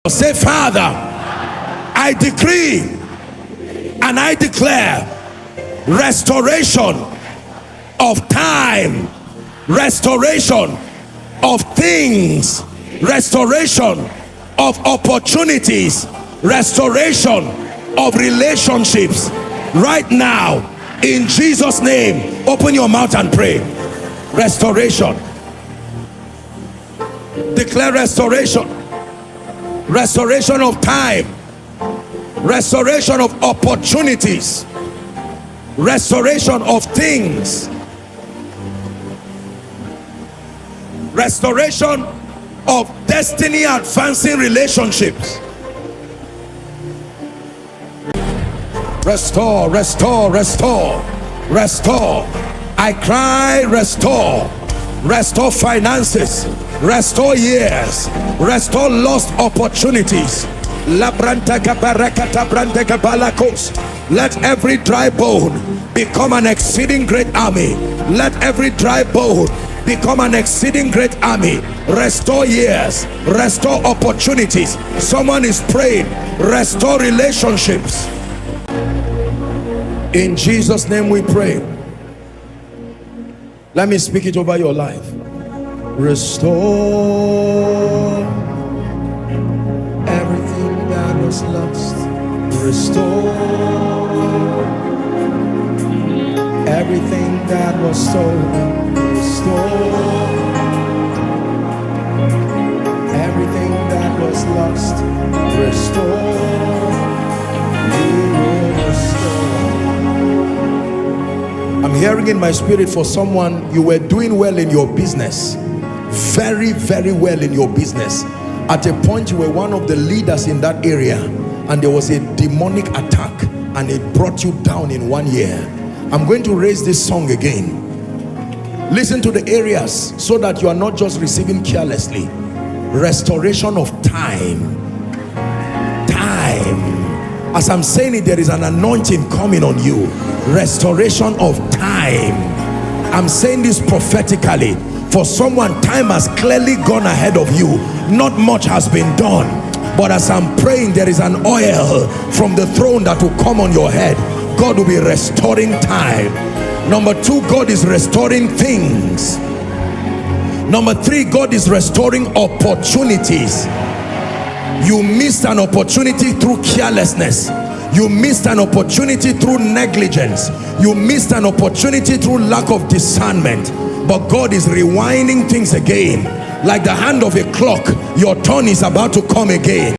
Say, Father, I decree and I declare restoration of time, restoration of things, restoration of opportunities, restoration of relationships right now in Jesus' name. Open your mouth and pray. Restoration. Declare restoration. Restoration of time, restoration of opportunities, restoration of things, restoration of destiny advancing relationships. Restore, restore, restore, restore. I cry, restore. Restore finances, restore years, restore lost opportunities. Let every dry bone become an exceeding great army. Let every dry bone become an exceeding great army. Restore years, restore opportunities. Someone is praying, restore relationships. In Jesus' name we pray. Let me speak it over your life. Restore everything that was lost. Restore everything that was stolen. Restore everything that was lost. Restore. You will restore. I'm hearing in my spirit for someone, you were doing well in your business, very, very well in your business. At a point you were one of the leaders in that area, and there was a demonic attack and it brought you down in 1 year. I'm going to raise this song again. Listen to the areas so that you are not just receiving carelessly. Restoration of time. As I'm saying it, there is an anointing coming on you. Restoration of time. I'm saying this prophetically. For someone, time has clearly gone ahead of you. Not much has been done. But as I'm praying, there is an oil from the throne that will come on your head. God will be restoring time. Number 2, God is restoring things. Number 3, God is restoring opportunities. You missed an opportunity through carelessness. You missed an opportunity through negligence. You missed an opportunity through lack of discernment. But God is rewinding things again. Like the hand of a clock, your turn is about to come again.